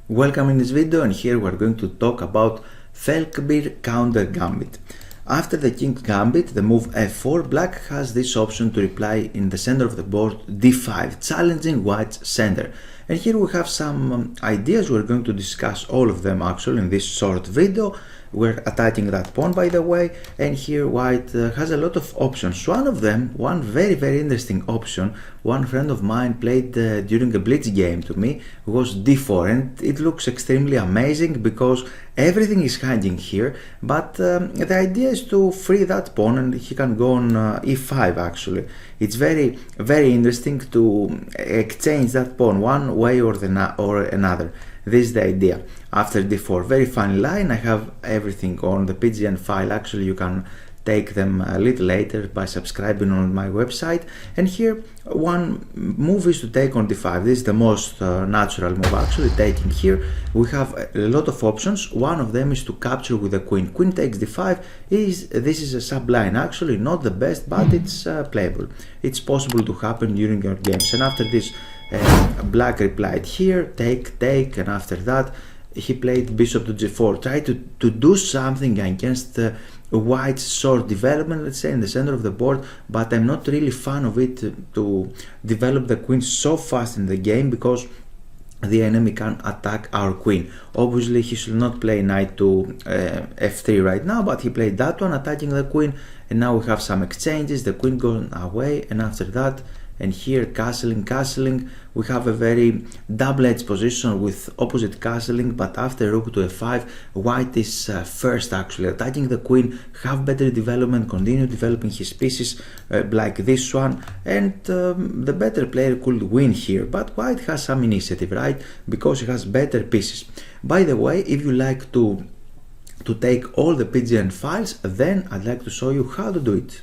Welcome in this video, and here we're going to talk about Falkbeer Countergambit. After the King's Gambit, the move f4, black has this option to reply in the center of the board d5, challenging white's center. And here we have some ideas. We're going to discuss all of them actually in this short video. We're attacking that pawn, by the way, and here white has a lot of options. One of them, one very interesting option, one friend of mine played during a blitz game to me, was d4, and it looks extremely amazing because everything is hanging here, but the idea is to free that pawn and he can go on e5 actually. It's very interesting to exchange that pawn one way or another. This is the idea. After d4, very fine line. I have everything on the PGN file. Actually, you can take them a little later by subscribing on my website. And here, one move is to take on d5. This is the most natural move actually, taking here. We have a lot of options. One of them is to capture with the queen. Queen takes d5. This is a subline, actually not the best, but it's playable. It's possible to happen during your games. And after this, black replied here, take, and after that he played bishop to g4, try to do something against white's short development, let's say, in the center of the board, but I'm not really fan of it to develop the queen so fast in the game because the enemy can attack our queen. Obviously he should not play knight to f3 right now, but he played that one, attacking the queen, and now we have some exchanges. The queen goes away, and after that, and here castling, we have a very double-edged position with opposite castling, but after rook to f5, white is first actually, attacking the queen, have better development, continue developing his pieces like this one, and the better player could win here, but white has some initiative, right, because he has better pieces. By the way, if you like to take all the PGN files, then I'd like to show you how to do it.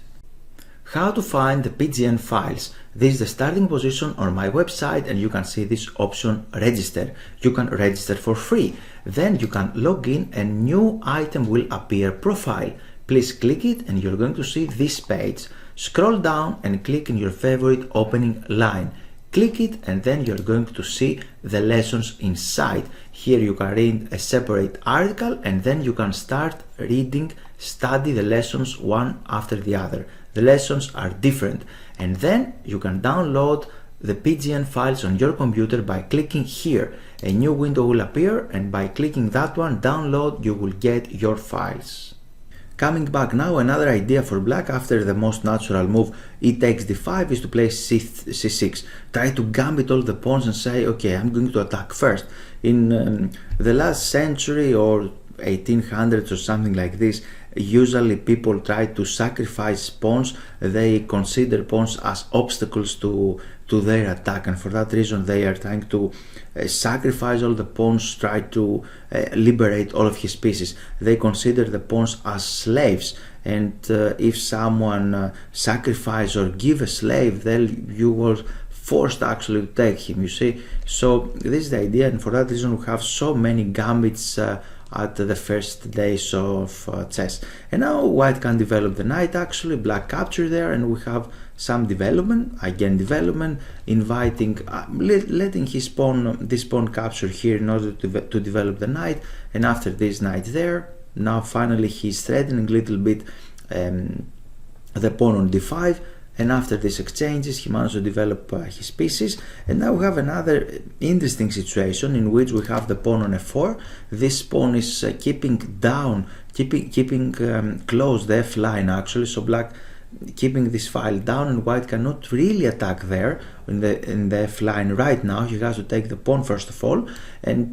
How to find the PGN files. This is the starting position on my website, and you can see this option, register. You can register for free. Then you can log in and new item will appear, profile. Please click it and you're going to see this page. Scroll down and click in your favorite opening line. Click it and then you're going to see the lessons inside. Here you can read a separate article and then you can start reading, study the lessons one after the other. The lessons are different, and then you can download the PGN files on your computer by clicking here. A new window will appear, and by clicking that one, download, you will get your files. Coming back now, another idea for black after the most natural move e takes d5 is to play c6. Try to gambit all the pawns and say, okay, I'm going to attack first. In the last century or 1800s or something like this, usually people try to sacrifice pawns. They consider pawns as obstacles to their attack, and for that reason they are trying to sacrifice all the pawns, try to liberate all of his pieces. They consider the pawns as slaves, and if someone sacrifice or give a slave, then you will forced actually to take him, you see. So this is the idea, and for that reason we have so many gambits at the first days of chess. And now white can develop the knight actually, black capture there, and we have some development, again development, inviting, letting his pawn, this pawn capture here in order to develop the knight, and after this knight there, now finally he's threatening a little bit the pawn on d5, and after these exchanges he managed to develop his pieces. And now we have another interesting situation in which we have the pawn on f4. This pawn is keeping close the f line actually, so black keeping this file down, and white cannot really attack there in the f line right now. He has to take the pawn first of all, and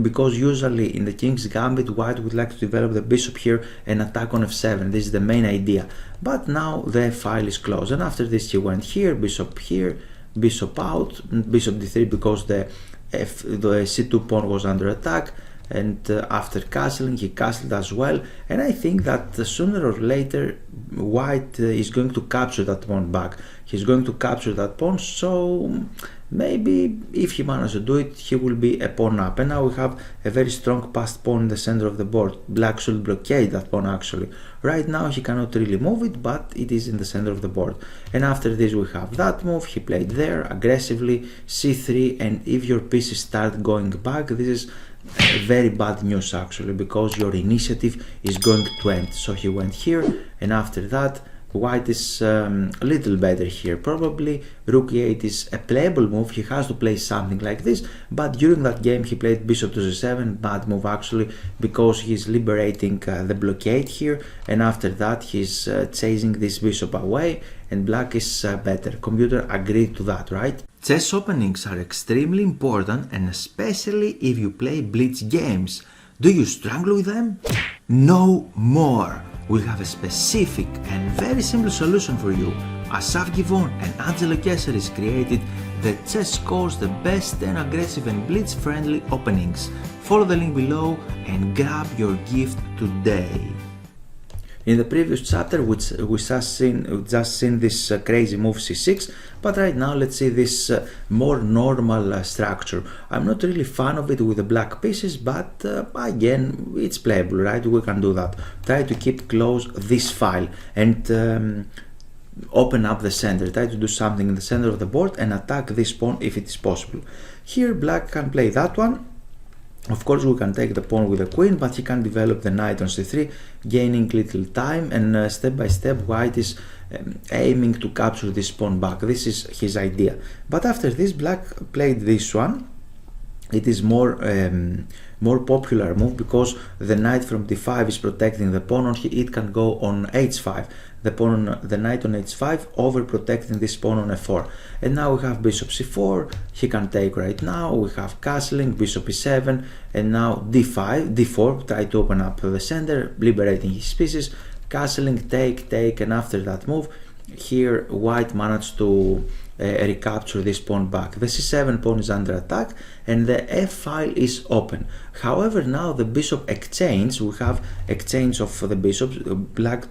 because usually in the King's Gambit white would like to develop the bishop here and attack on f7. This is the main idea, but now the f file is closed, and after this he went here, bishop out, bishop d3 because the c2 pawn was under attack. and after castling he castled as well, and I think that sooner or later white is going to capture that pawn back. He's going to capture that pawn, so maybe if he manages to do it, he will be a pawn up. And now we have a very strong passed pawn in the center of the board. Black should blockade that pawn actually. Right now he cannot really move it, but it is in the center of the board. And after this we have that move. He played there aggressively, c3, and if your pieces start going back, this is very bad news actually, because your initiative is going to end. So he went here, and after that white is a little better here. Probably rook e8 is a playable move. He has to play something like this, but during that game he played bishop to c7, bad move actually, because he's liberating the blockade here, and after that he's chasing this bishop away, and black is better. Computer agreed to that, right? Chess openings are extremely important, and especially if you play blitz games. Do you struggle with them? No more! We have a specific and very simple solution for you. Asaf Givon and Angelo Keseris created the Chess Course, the best 10 aggressive and blitz-friendly openings. Follow the link below and grab your gift today. In the previous chapter we just seen this crazy move c6, but right now let's see this more normal structure. I'm not really fan of it with the black pieces, but again it's playable, right? We can do that. Try to keep close this file and open up the center. Try to do something in the center of the board and attack this pawn if it is possible. Here black can play that one. Of course we can take the pawn with the queen, but he can develop the knight on c3, gaining little time, and step by step white is aiming to capture this pawn back. This is his idea. But after this black played this one. It is more popular move, because the knight from d5 is protecting the pawn. It can go on h5. The knight on h5 over protecting this pawn on f4. And now we have bishop c4. He can take right now. We have castling, bishop e7, and now d4. Try to open up the center, liberating his pieces. Castling, take, and after that move, here white managed to recapture this pawn back. The c7 pawn is under attack and the f file is open. However, now the bishop exchange, we have exchange of the bishops. White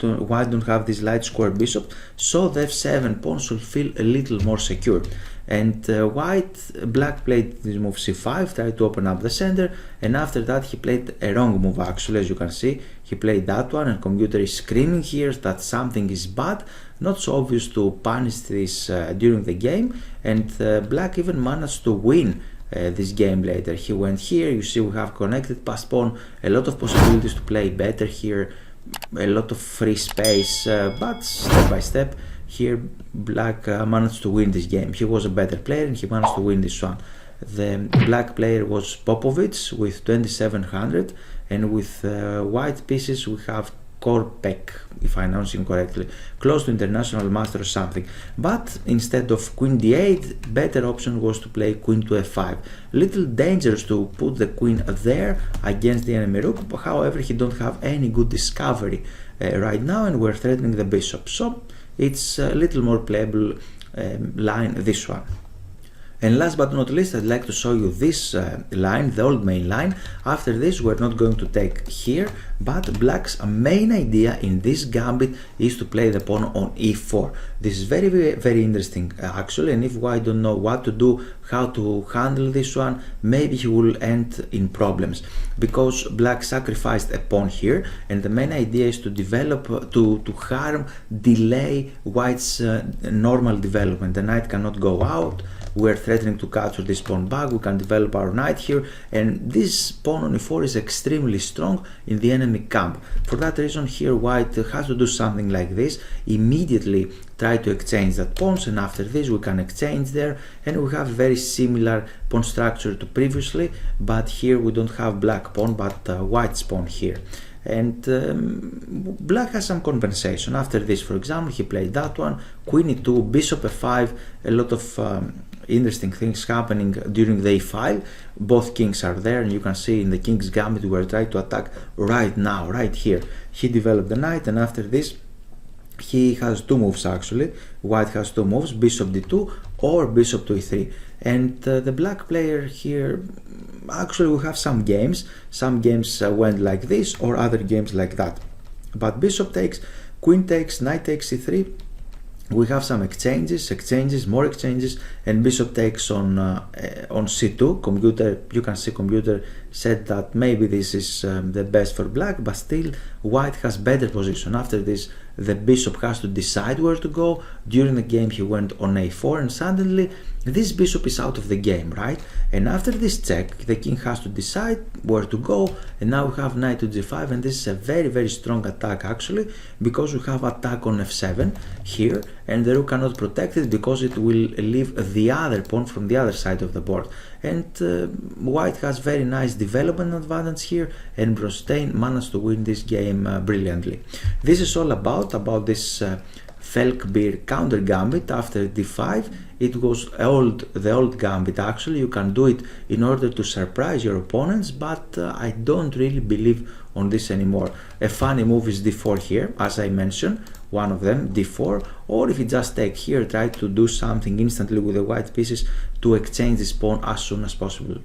don't have this light square bishop, so the f7 pawn should feel a little more secure. And black played this move c5, tried to open up the center, and after that he played a wrong move actually, as you can see. He played that one, and computer is screaming here that something is bad. Not so obvious to punish this during the game, and black even managed to win this game later. He went here, you see we have connected passed pawn, a lot of possibilities to play better here, a lot of free space, but step by step here black managed to win this game. He was a better player and he managed to win this one. The black player was Popovich with 2700, and with white pieces we have Korpek, if I announce him correctly, close to international master or something. But instead of queen d8, better option was to play queen to f5. Little dangerous to put the queen there against the enemy rook, however he don't have any good discovery right now, and we're threatening the bishop, so it's a little more playable line, this one. And last but not least, I'd like to show you this line, the old main line. After this, we're not going to take here, but black's main idea in this gambit is to play the pawn on e4. This is very, very, very interesting actually, and if white don't know what to do, how to handle this one, maybe he will end in problems, because black sacrificed a pawn here, and the main idea is to develop, to harm, delay white's normal development. The knight cannot go out. We're threatening to capture this pawn back. We can develop our knight here, and this pawn on e4 is extremely strong in the enemy camp. For that reason, here white has to do something like this. Immediately try to exchange that pawns, and after this we can exchange there, and we have very similar pawn structure to previously, but here we don't have black pawn but white's pawn here. And black has some compensation. After this, for example, he played that one, queen e2, bishop f5, a lot of interesting things happening during the e-file. Both kings are there, and you can see in the king's gambit we are trying to attack right now, right here. He developed the knight, and after this he has two moves actually. White has two moves, bishop d2, or bishop to e3. And the black player here, actually we have some games went like this, or other games like that. But bishop takes, queen takes, knight takes e3. We have some exchanges, more exchanges, and bishop takes on c2. Computer, you can see computer said that maybe this is the best for black, but still white has better position. After this, the bishop has to decide where to go. During the game he went on a4, and suddenly this bishop is out of the game, right? And after this check, the king has to decide where to go, and now we have knight to g5, and this is a very, very strong attack actually, because we have attack on f7 here, and the rook cannot protect it because it will leave the other pawn from the other side of the board. And white has very nice development advantage here, and Brostein managed to win this game brilliantly. This is all about this Falkbeer counter gambit after d5. It was the old gambit actually. You can do it in order to surprise your opponents, but I don't really believe on this anymore. A funny move is d4 here, as I mentioned, one of them, d4, or if you just take here, try to do something instantly with the white pieces to exchange this pawn as soon as possible.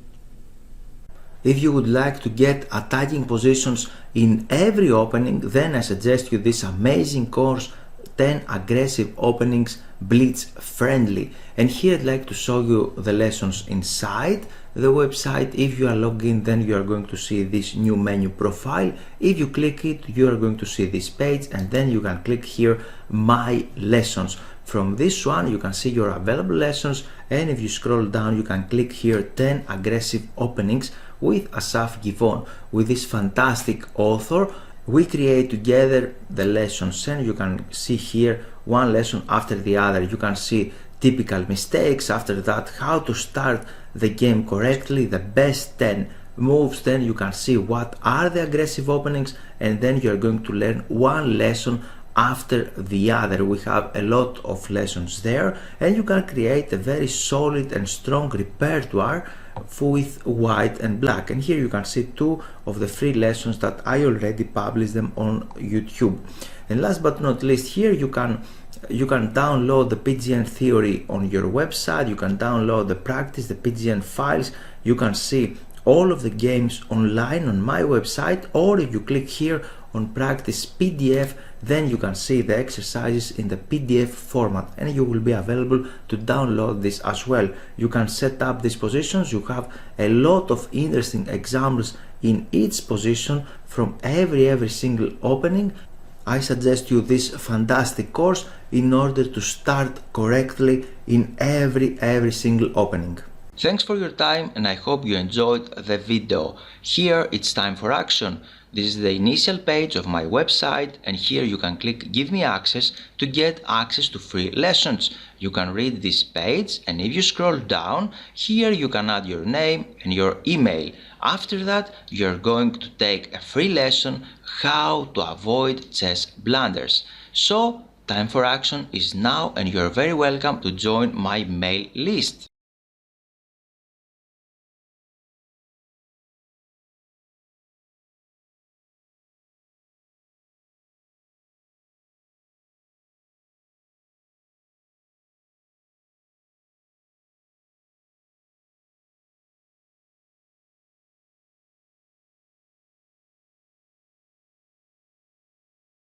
If you would like to get attacking positions in every opening, then I suggest you this amazing course, 10 aggressive openings, blitz friendly. And here I'd like to show you the lessons inside the website. If you are logged in, then you are going to see this new menu profile. If you click it, you are going to see this page, and then you can click here my lessons. From this one you can see your available lessons, and if you scroll down you can click here 10 aggressive openings with Asaf Givon. With this fantastic author, we create together the lessons, and you can see here one lesson after the other. You can see typical mistakes, after that how to start the game correctly, the best 10 moves, then you can see what are the aggressive openings, and then you're going to learn one lesson after the other. We have a lot of lessons there, and you can create a very solid and strong repertoire with white and black. And here you can see two of the free lessons that I already published them on YouTube. And last but not least, here you can download the PGN theory on your website. You can download the practice, the PGN files. You can see all of the games online on my website, or if you click here on practice PDF, then you can see the exercises in the PDF format, and you will be available to download this as well. You can set up these positions. You have a lot of interesting examples in each position from every single opening. I suggest you this fantastic course in order to start correctly in every single opening. Thanks for your time, and I hope you enjoyed the video. Here it's time for action. This is the initial page of my website, and here you can click Give me access to get access to free lessons. You can read this page, and if you scroll down, here you can add your name and your email. After that, you're going to take a free lesson how to avoid chess blunders. So, time for action is now, and you're very welcome to join my mail list.